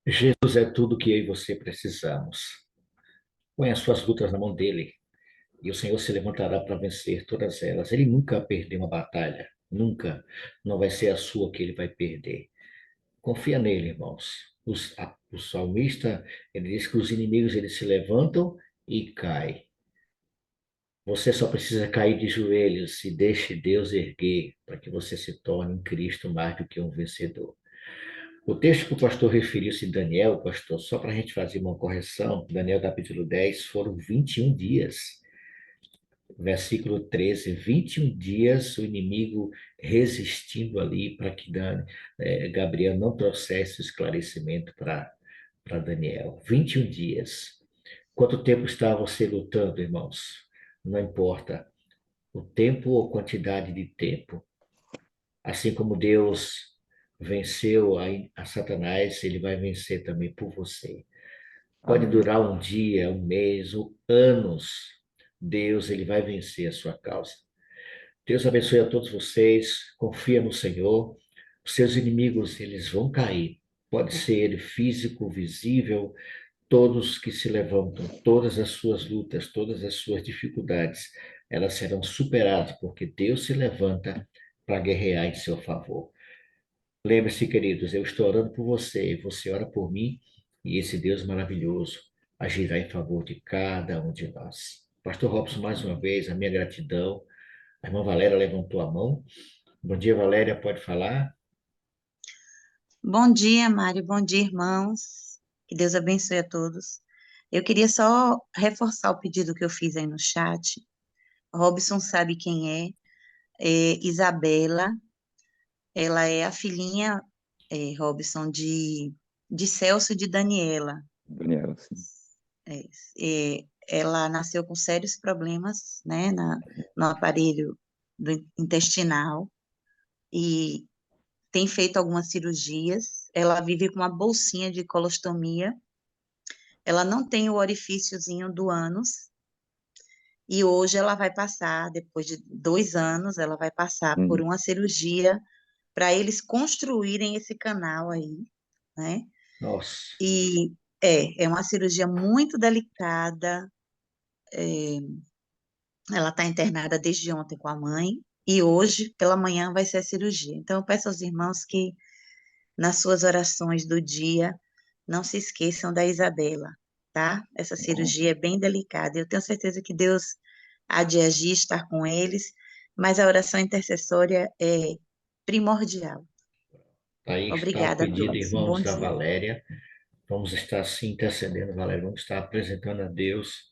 Jesus é tudo que eu e você precisamos. Põe as suas lutas na mão dele e o Senhor se levantará para vencer todas elas. Ele nunca perdeu uma batalha, nunca. Não vai ser a sua que ele vai perder. Confia nele, irmãos. O salmista, ele diz que os inimigos eles se levantam e caem. Você só precisa cair de joelhos e deixe Deus erguer para que você se torne em Cristo mais do que um vencedor. O texto que o pastor referiu-se em Daniel, pastor, só para a gente fazer uma correção, Daniel capítulo 10, foram 21 dias. Versículo 13, 21 dias o inimigo resistindo ali para que Gabriel não trouxesse o esclarecimento para Daniel. 21 dias. Quanto tempo está você lutando, irmãos? Não importa o tempo ou quantidade de tempo. Assim como Deus venceu a Satanás, ele vai vencer também por você. Pode Amém. durar um dia, um mês ou anos. Deus, ele vai vencer a sua causa. Deus abençoe a todos vocês. Confia no Senhor. Os seus inimigos, eles vão cair. Pode ser ele físico, visível, todos que se levantam, todas as suas lutas, todas as suas dificuldades, elas serão superadas, porque Deus se levanta para guerrear em seu favor. Lembre-se, queridos, eu estou orando por você, você ora por mim, e esse Deus maravilhoso agirá em favor de cada um de nós. Pastor Robson, mais uma vez, a minha gratidão. A irmã Valéria levantou a mão. Bom dia, Valéria, pode falar? Bom dia, Mário. Bom dia, irmãos. Que Deus abençoe a todos. Eu queria só reforçar o pedido que eu fiz aí no chat. Robson sabe quem é Isabela. Ela é a filhinha, Robson, de Celso e de Daniela. Daniela, sim. É, ela nasceu com sérios problemas, né, no aparelho intestinal e tem feito algumas cirurgias. Ela vive com uma bolsinha de colostomia. Ela não tem o orifíciozinho do ânus. E hoje ela vai passar, depois de 2 anos, ela vai passar por Uhum. uma cirurgia para eles construírem esse canal aí, né? Nossa, E é uma cirurgia muito delicada. Ela está internada desde ontem com a mãe. E hoje, pela manhã, vai ser a cirurgia. Então, eu peço aos irmãos que, nas suas orações do dia, não se esqueçam da Isabela, tá? Essa cirurgia é bem delicada. Eu tenho certeza que Deus há de agir, estar com eles, mas a oração intercessória é primordial. aí está o Obrigada a pedido, todos. Um bom irmãos, da dia. Valéria. Vamos estar se intercedendo, Valéria. Vamos estar apresentando a Deus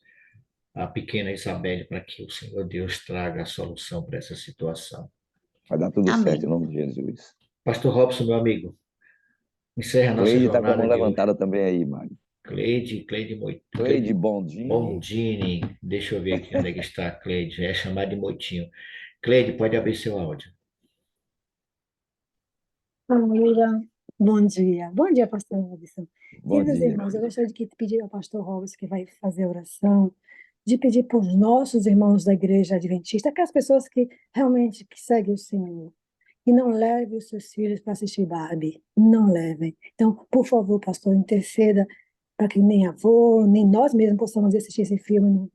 a pequena Isabelle para que o Senhor Deus traga a solução para essa situação. Vai dar tudo certo em Amém. nome de Jesus. Pastor Robson, meu amigo, encerra a nossa Cleide está com a mão jornada de hoje. levantada também aí, Mário. Cleide Cleide Bondini. Bondini, deixa eu ver aqui onde é que está a Cleide, é chamada de Moitinho. Cleide, pode abrir seu áudio. Amiga, bom dia. Bom dia, pastor Robson. Bom Queridos dia. irmãos, eu gostaria de pedir ao pastor Robson, que vai fazer a oração, de pedir para os nossos irmãos da igreja adventista, aquelas pessoas que realmente que seguem o Senhor, e não levem os seus filhos para assistir Barbie. Não levem. Então, por favor, pastor, interceda para que nem avô, nem nós mesmos possamos assistir esse filme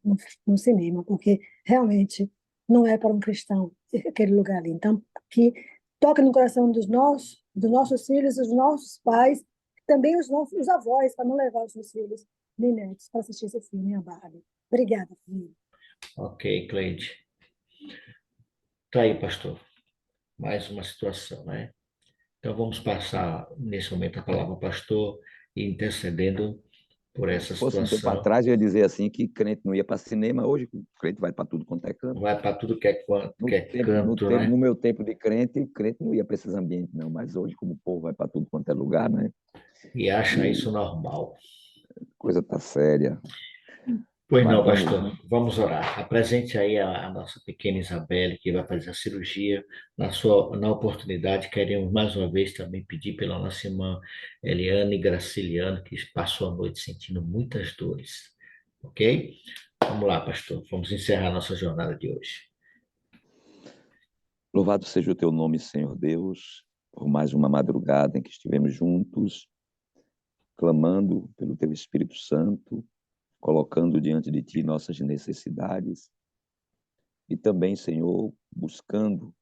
no cinema, porque realmente não é para um cristão aquele lugar ali. Então, que toque no coração dos nossos filhos, dos nossos pais, também os avós, para não levar os seus filhos nem netos para assistir esse filme, a Barbie. Obrigada, filho. Ok, Cleide. Tá aí, pastor. Mais uma situação, né? Então vamos passar nesse momento a palavra ao pastor e intercedendo por essa Se fosse um tempo situação. atrás, eu ia dizer assim que crente não ia para cinema. Hoje, crente vai para tudo quanto é canto. Vai para tudo que é canto, né? No meu tempo de crente não ia para esses ambientes, não. Mas hoje, como o povo vai para tudo quanto é lugar, né? E acha E isso normal. a coisa tá séria. Pois Mas não, vamos pastor. lá. Vamos orar. Apresente aí a nossa pequena Isabelle, que vai fazer a cirurgia. Na oportunidade, queremos mais uma vez também pedir pela nossa irmã Eliane Graciliano, que passou a noite sentindo muitas dores. Ok? Vamos lá, pastor. Vamos encerrar nossa jornada de hoje. Louvado seja o teu nome, Senhor Deus, por mais uma madrugada em que estivemos juntos, clamando pelo teu Espírito Santo, colocando diante de ti nossas necessidades e também, Senhor, buscando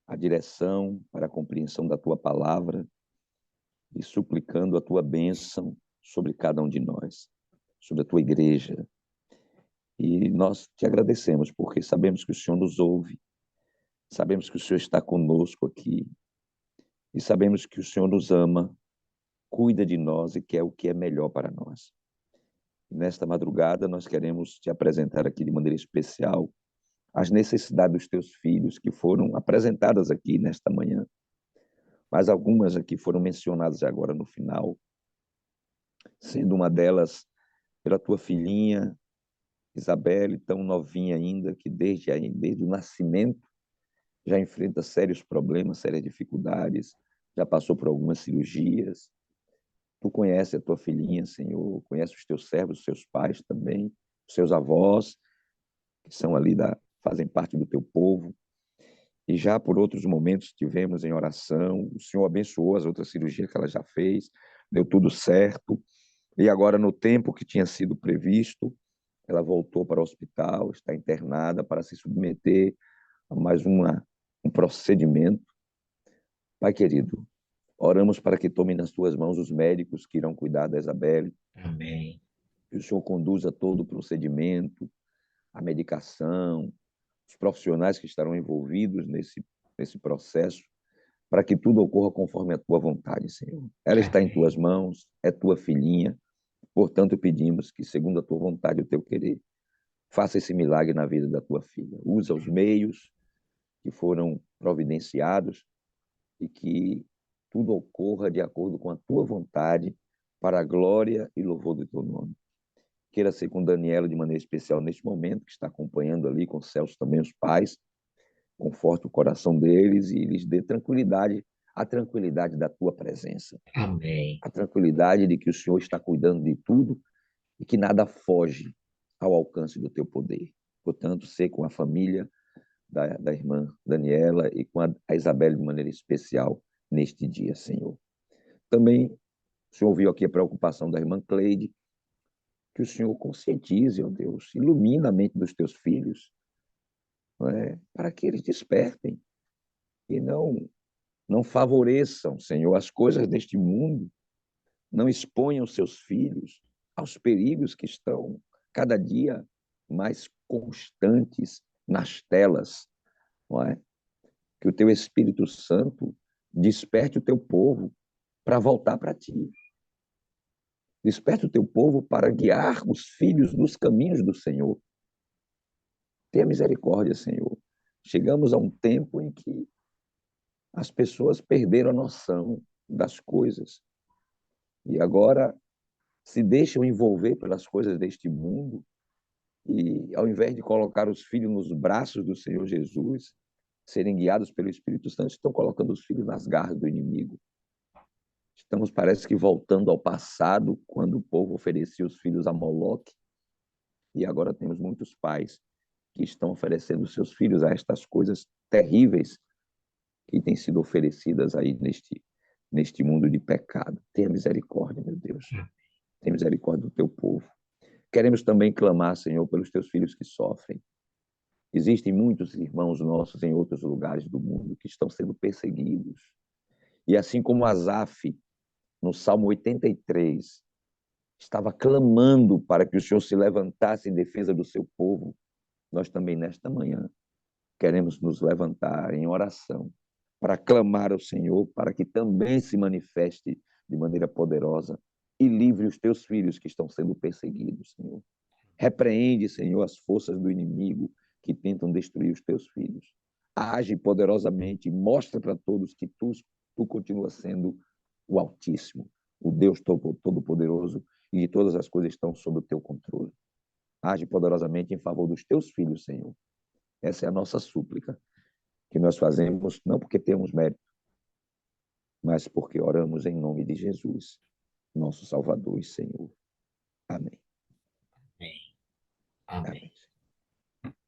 a direção para a compreensão da tua palavra e suplicando a tua bênção sobre cada um de nós, sobre a tua igreja. E nós te agradecemos porque sabemos que o Senhor nos ouve, sabemos que o Senhor está conosco aqui e sabemos que o Senhor nos ama, cuida de nós e quer o que é melhor para nós. Nesta madrugada, nós queremos te apresentar aqui de maneira especial as necessidades dos teus filhos que foram apresentadas aqui nesta manhã, mas algumas aqui foram mencionadas agora no final, sendo uma delas pela tua filhinha, Isabelle, tão novinha ainda, que desde o nascimento já enfrenta sérios problemas, sérias dificuldades, já passou por algumas cirurgias. Tu conhece a tua filhinha, Senhor, conhece os teus servos, os seus pais também, os seus avós, que são ali fazem parte do teu povo. E já por outros momentos tivemos em oração, o Senhor abençoou as outras cirurgias que ela já fez, deu tudo certo. E agora, no tempo que tinha sido previsto, ela voltou para o hospital, está internada para se submeter a mais um procedimento. Pai querido, oramos para que tome nas tuas mãos os médicos que irão cuidar da Isabelle. Amém. Que o Senhor conduza todo o procedimento, a medicação, os profissionais que estarão envolvidos nesse processo, para que tudo ocorra conforme a tua vontade, Senhor. Ela está em tuas mãos, é tua filhinha, portanto pedimos que, segundo a tua vontade e o teu querer, faça esse milagre na vida da tua filha. Usa os meios que foram providenciados e que tudo ocorra de acordo com a tua vontade, para a glória e louvor do teu nome. Queira ser com Daniela de maneira especial neste momento, que está acompanhando ali com Celso também os pais, conforte o coração deles e lhes dê tranquilidade, a tranquilidade da tua presença. Amém. A tranquilidade de que o Senhor está cuidando de tudo e que nada foge ao alcance do teu poder. Portanto, ser com a família da irmã Daniela e com a Isabelle de maneira especial neste dia, Senhor. Também, o Senhor ouviu aqui a preocupação da irmã Cleide, que o Senhor conscientize, ó Deus, ilumina a mente dos teus filhos, não é? Para que eles despertem e não favoreçam, Senhor, as coisas deste mundo, não exponham seus filhos aos perigos que estão cada dia mais constantes nas telas, não é? Que o teu Espírito Santo desperte o teu povo para voltar para ti. Desperte o teu povo para guiar os filhos nos caminhos do Senhor. Tenha misericórdia, Senhor. Chegamos a um tempo em que as pessoas perderam a noção das coisas e agora se deixam envolver pelas coisas deste mundo e, ao invés de colocar os filhos nos braços do Senhor Jesus, serem guiados pelo Espírito Santo, estão colocando os filhos nas garras do inimigo. Estamos, parece que, voltando ao passado, quando o povo oferecia os filhos a Moloque, e agora temos muitos pais que estão oferecendo seus filhos a estas coisas terríveis que têm sido oferecidas aí neste mundo de pecado. Tenha misericórdia, meu Deus. Tenha misericórdia do teu povo. Queremos também clamar, Senhor, pelos teus filhos que sofrem. Existem muitos irmãos nossos em outros lugares do mundo que estão sendo perseguidos. E assim como Asaf, no Salmo 83, estava clamando para que o Senhor se levantasse em defesa do seu povo, nós também, nesta manhã, queremos nos levantar em oração para clamar ao Senhor, para que também se manifeste de maneira poderosa e livre os teus filhos que estão sendo perseguidos, Senhor. Repreende, Senhor, as forças do inimigo que tentam destruir os teus filhos. Age poderosamente e mostra para todos que tu continuas sendo o Altíssimo, o Deus Todo-Poderoso, e de todas as coisas estão sob o teu controle. Age poderosamente em favor dos teus filhos, Senhor. Essa é a nossa súplica, que nós fazemos não porque temos mérito, mas porque oramos em nome de Jesus, nosso Salvador e Senhor. Amém. Amém. Amém.